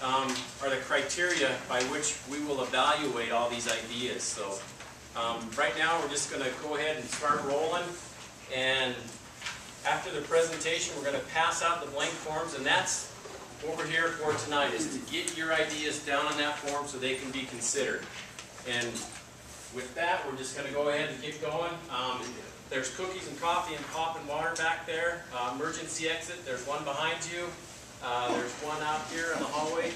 are the criteria by which we will evaluate all these ideas. So right now we're just going to go ahead and start rolling, and after the presentation we're going to pass out the blank forms, and that's what we're here for tonight, is to get your ideas down on that form so they can be considered. And with that, we're just going to go ahead and get going. There's cookies and coffee and pop and water back there. Emergency exit, there's one behind you. There's one out here in the hallway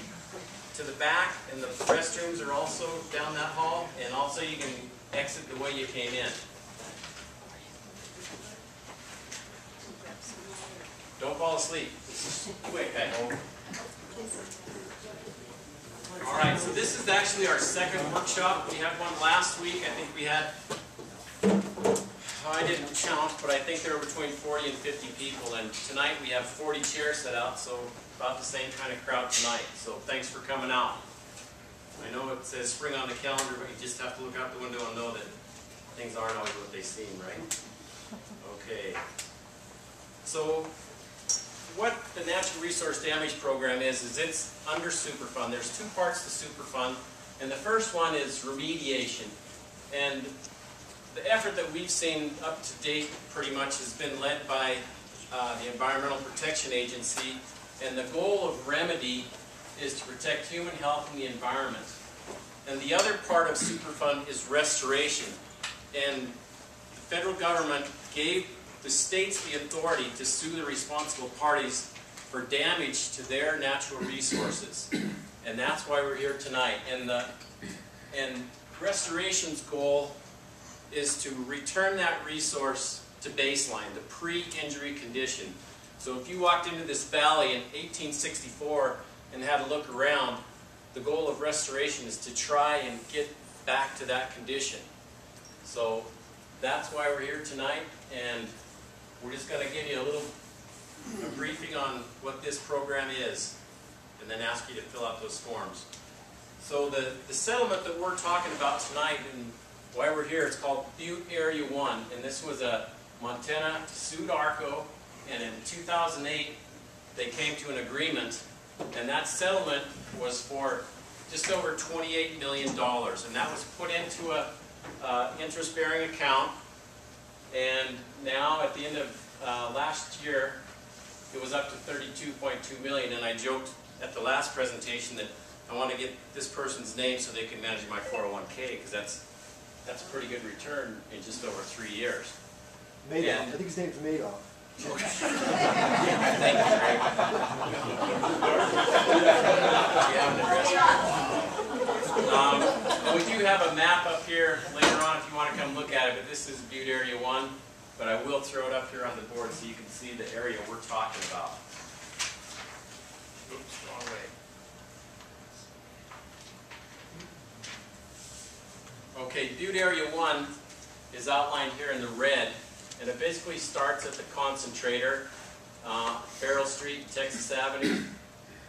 to the back, and the restrooms are also down that hall, and also you can exit the way you came in. Don't fall asleep. This is quick, I hope. Alright, so this is actually our second workshop. We had one last week. I think we had, I didn't count, but I think there were between 40 and 50 people, and tonight we have 40 chairs set out, so about the same kind of crowd tonight. So thanks for coming out. I know it says spring on the calendar, but you just have to look out the window and know that things aren't always what they seem, right? Okay. So what the Natural Resource Damage Program is it's under Superfund. There's two parts to Superfund, and the first one is remediation. And the effort that we've seen up to date pretty much has been led by the Environmental Protection Agency, and the goal of remedy is to protect human health and the environment. And the other part of Superfund is restoration. And the federal government gave the states the authority to sue the responsible parties for damage to their natural resources. And that's why we're here tonight. And restoration's goal is to return that resource to baseline, the pre-injury condition. So if you walked into this valley in 1864 and had a look around, the goal of restoration is to try and get back to that condition. So that's why we're here tonight, and we're just going to give you a briefing on what this program is, and then ask you to fill out those forms. So the settlement that we're talking about tonight, and why we're here, it's called Butte Area 1, and this was a Montana sued ARCO, and in 2008 they came to an agreement, and that settlement was for just over $28 million, and that was put into a interest-bearing account. And now, at the end of last year, it was up to $32.2 million. And I joked at the last presentation that I want to get this person's name so they can manage my 401k, because that's a pretty good return in just over 3 years. Madoff. I think his name's Madoff. Okay. Thank you, Greg. You have an address. We do have a map up here later on if you want to come look at it, but this is Butte Area 1. But I will throw it up here on the board so you can see the area we're talking about. Oops, wrong way. Okay, Butte Area 1 is outlined here in the red, and it basically starts at the concentrator, Farrell Street, Texas Avenue,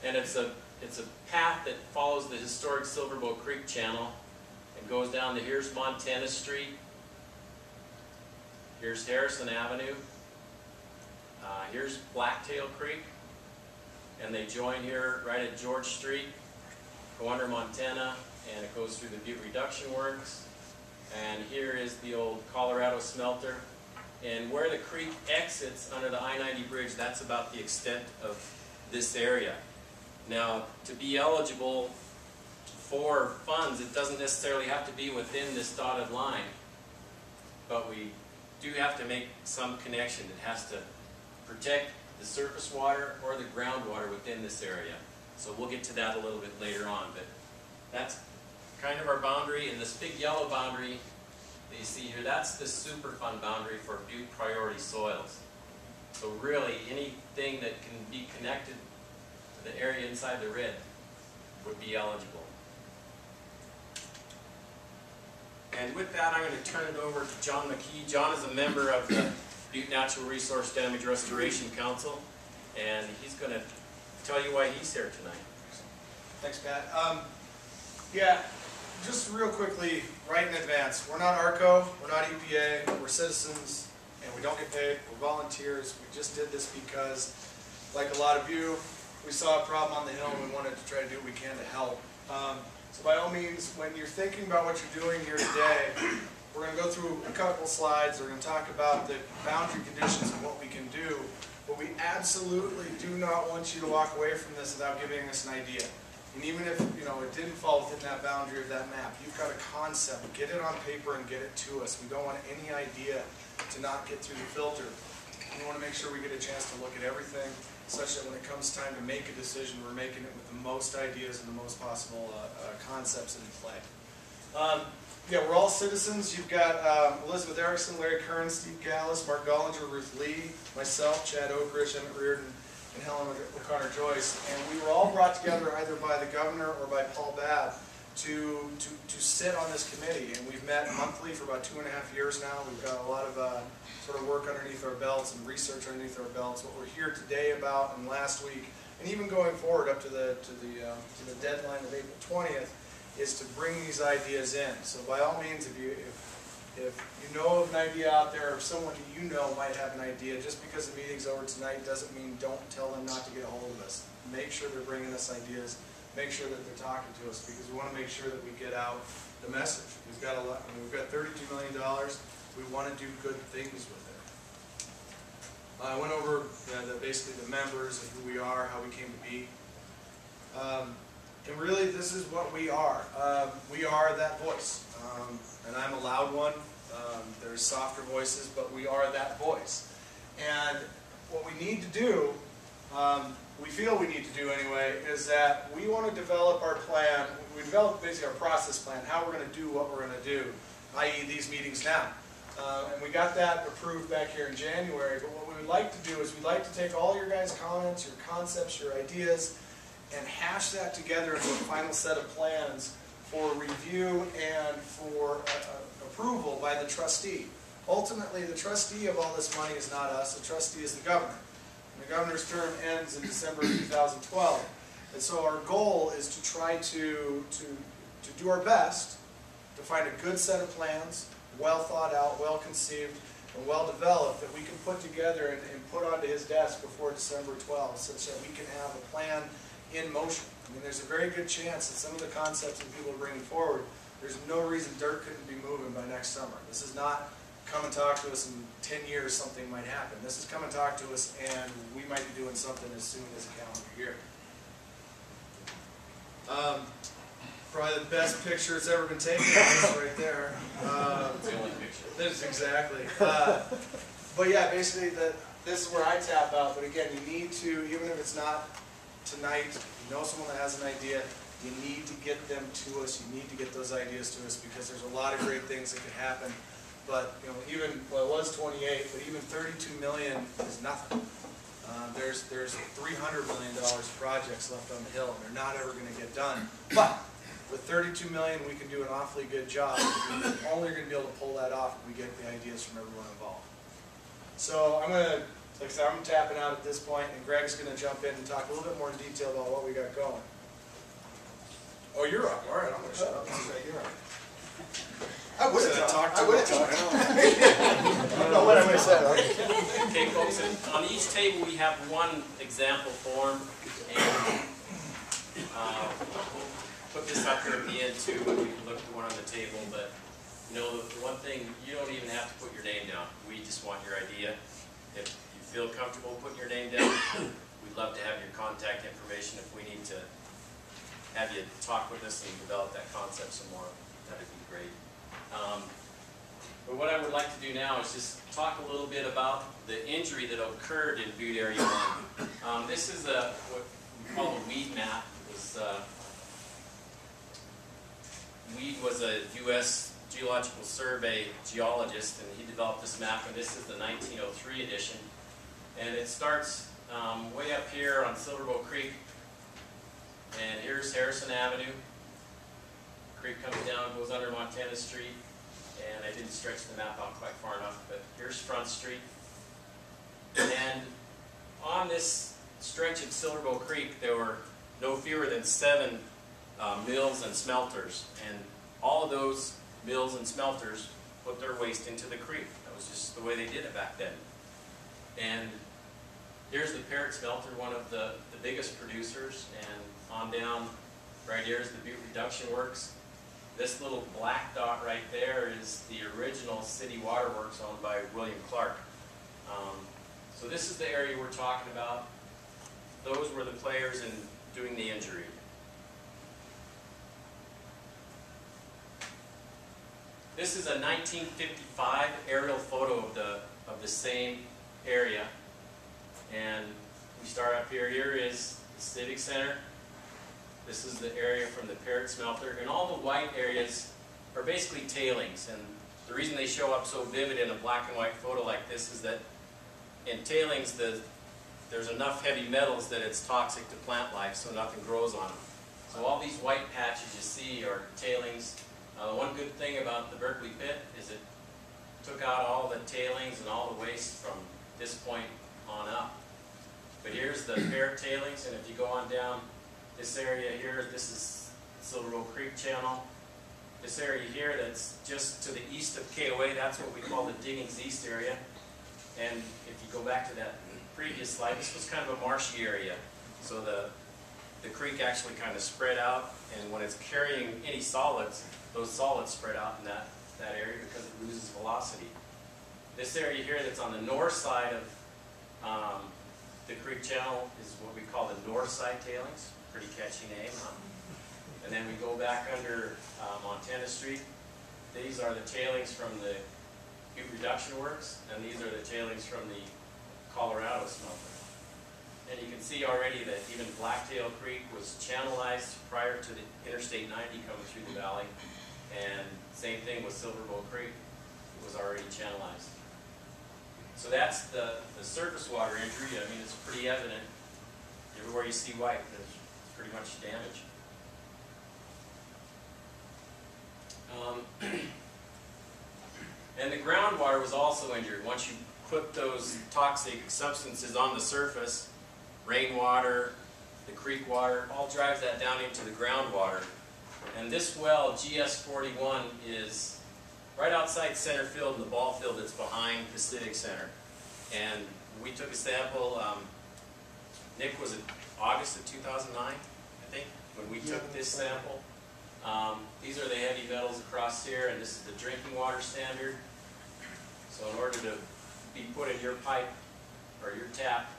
and it's a path that follows the historic Silverbow Creek channel and goes down to here's Montana Street, here's Harrison Avenue, here's Blacktail Creek, and they join here right at George Street, go under Montana, and it goes through the Butte Reduction Works, and here is the old Colorado smelter, and where the creek exits under the I-90 bridge, that's about the extent of this area. Now, to be eligible for funds, it doesn't necessarily have to be within this dotted line, but we do have to make some connection. It has to protect the surface water or the groundwater within this area. So we'll get to that a little bit later on, but that's kind of our boundary, and this big yellow boundary that you see here, that's the Superfund boundary for Butte priority soils. So really, anything that can be connected to the area inside the red would be eligible. And with that, I'm going to turn it over to John McKee. John is a member of the Butte Natural Resource Damage Restoration Council, and he's going to tell you why he's here tonight. Thanks, Pat. Yeah, just real quickly, right in advance, we're not ARCO, we're not EPA, we're citizens, and we don't get paid, we're volunteers. We just did this because, like a lot of you, we saw a problem on the hill and we wanted to try to do what we can to help. So by all means, when you're thinking about what you're doing here today, we're going to go through a couple slides. We're going to talk about the boundary conditions and what we can do, but we absolutely do not want you to walk away from this without giving us an idea. And even if it didn't fall within that boundary of that map, you've got a concept. Get it on paper and get it to us. We don't want any idea to not get through the filter. We want to make sure we get a chance to look at everything, such that when it comes time to make a decision, we're making it with the most ideas and the most possible concepts in play. Yeah, we're all citizens. You've got Elizabeth Erickson, Larry Kern, Steve Gallis, Mark Gollinger, Ruth Lee, myself, Chad Oakridge, Emmett Reardon, and Helen O'Connor-Joyce. And we were all brought together either by the governor or by Paul Babb to sit on this committee. And we've met monthly for about 2.5 years now. We've got a lot of sort of work underneath our belts and research underneath our belts. What we're here today about and last week, and even going forward up to the deadline of April 20th, is to bring these ideas in. So by all means, if you know of an idea out there, or someone who you know might have an idea, just because the meeting's over tonight doesn't mean don't tell them not to get a hold of us. Make sure they're bringing us ideas. Make sure that they're talking to us, because we want to make sure that we get out the message. We've got a lot. I mean, we've got $32 million. We want to do good things with it. I went over basically the members of who we are, how we came to be. And really, this is what we are. We are that voice. And I'm a loud one. There's softer voices, but we are that voice. And what we need to do, we feel we need to do anyway, is that we want to develop our plan. We develop basically our process plan, how we're going to do what we're going to do, i.e. these meetings now. And we got that approved back here in January. But what we would like to do is we'd like to take all your guys' comments, your concepts, your ideas, and hash that together into a final set of plans for review and for approval by the trustee. Ultimately, the trustee of all this money is not us. The trustee is the governor. And the governor's term ends in December of 2012. And so our goal is to try to do our best to find a good set of plans, well thought out, well conceived, and well developed, that we can put together and put onto his desk before December 12th, such that we can have a plan in motion. I mean, there's a very good chance that some of the concepts that people are bringing forward, there's no reason dirt couldn't be moving by next summer. This is not come and talk to us in 10 years something might happen. This is come and talk to us and we might be doing something as soon as a calendar year. Probably the best picture that's ever been taken is right there. It's the only picture. This is exactly. But yeah, basically this is where I tap out. But again, you need to, even if it's not tonight, you know someone that has an idea, you need to get them to us. You need to get those ideas to us, because there's a lot of great things that could happen. But even, well, it was 28, but even 32 million is nothing. There's $300 million of projects left on the hill, and they're not ever going to get done. But with 32 million, we can do an awfully good job. We're only going to be able to pull that off if we get the ideas from everyone involved. So I'm going to, like I said, I'm tapping out at this point, and Greg's going to jump in and talk a little bit more in detail about what we got going. Oh, you're up. All right, I'm going to shut up. You're up. I would have talked. I would have talked. I don't know what I would have said. Okay, folks, on each table we have one example form, and we'll put this up here at the end too, and we can look at the one on the table. But the one thing, you don't even have to put your name down. We just want your idea. If you feel comfortable putting your name down, we'd love to have your contact information if we need to have you talk with us and develop that concept some more. That'd be great. But what I would like to do now is just talk a little bit about the injury that occurred in Butte Area 1. This is what we call a weed map. Weed was a U.S. Geological Survey geologist, and he developed this map, and this is the 1903 edition. And it starts way up here on Silverbow Creek, and here's Harrison Avenue. Creek comes down, goes under Montana Street, and I didn't stretch the map out quite far enough, but here's Front Street. And on this stretch of Silverbow Creek, there were no fewer than 7 mills and smelters, and all of those mills and smelters put their waste into the creek. That was just the way they did it back then. And Here's the Parrot Smelter, one of the biggest producers, and on down right here is the Butte Reduction Works. This little black dot right there is the original city waterworks owned by William Clark. So this is the area we're talking about. Those were the players in doing the injury. This is a 1955 aerial photo of the same area. And we start up here. Here is the Civic Center. This is the area from the Parrot Smelter. And all the white areas are basically tailings. And the reason they show up so vivid in a black and white photo like this is that in tailings, there's enough heavy metals that it's toxic to plant life, so nothing grows on them. So all these white patches you see are tailings. One good thing about the Berkeley pit is it took out all the tailings and all the waste from this point on up. But here's the Parrot tailings, and if you go on down this area here, this is Silver Oak Creek Channel. This area here that's just to the east of KOA, that's what we call the Diggings East area. And if you go back to that previous slide, this was kind of a marshy area. So the creek actually kind of spread out, and when it's carrying any solids, those solids spread out in that area because it loses velocity. This area here that's on the north side of the creek channel is what we call the north side tailings. Pretty catchy name, huh? And then we go back under Montana Street. These are the tailings from the Butte Reduction Works, and these are the tailings from the Colorado smelter. And you can see already that even Blacktail Creek was channelized prior to the Interstate 90 coming through the valley, and same thing with Silver Bow Creek. It was already channelized. So that's the surface water injury. I mean, it's pretty evident. Everywhere you see white, there's pretty much damage. And the groundwater was also injured. Once you put those toxic substances on the surface, rainwater, the creek water, all drives that down into the groundwater. And this well, GS41, is right outside center field in the ball field that's behind the Civic Center. And we took a sample, Nick, was it August of 2009, I think, when we took this sample. These are the heavy metals across here, and this is the drinking water standard. So in order to be put in your pipe or your tap,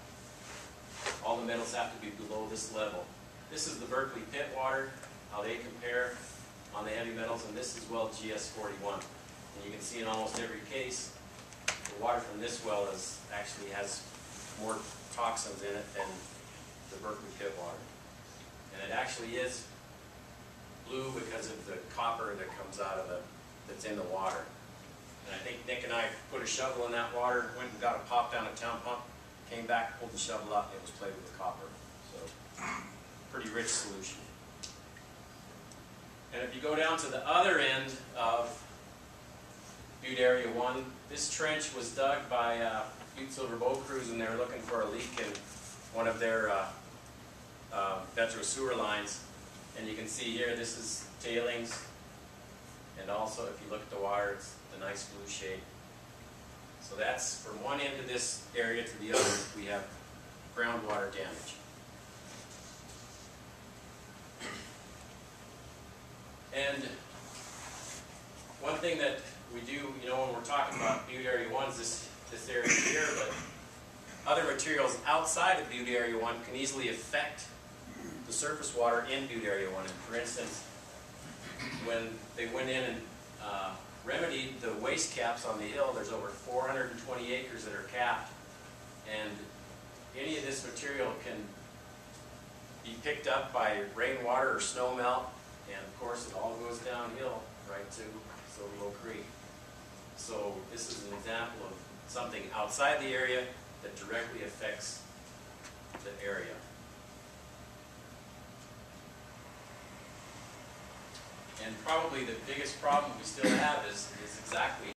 all the metals have to be below this level. This is the Berkeley pit water, how they compare on the heavy metals, and this is well GS41. And you can see in almost every case, the water from this well actually has more toxins in it than the Berkeley pit water. And it actually is blue because of the copper that comes out of that's in the water. And I think Nick and I put a shovel in that water, went and got a pop down a town pump, came back, pulled the shovel out, and it was plated with copper. So, pretty rich solution. And if you go down to the other end of Butte Area 1, this trench was dug by Butte Silver Bow crews, and they were looking for a leak in one of their Petro sewer lines. And you can see here, this is tailings, and also if you look at the water, it's the nice blue shade. So that's from one end of this area to the other, we have groundwater damage. And one thing that we do, when we're talking about Butte Area 1 is this area here, but other materials outside of Butte Area 1 can easily affect the surface water in Butte Area 1. And for instance, when they went in and remedied the waste caps on the hill, there's over 420 acres that are capped, and any of this material can be picked up by rainwater or snow melt, and of course it all goes downhill right to Silver Bow Creek. So this is an example of something outside the area that directly affects the area. And probably the biggest problem we still have is exactly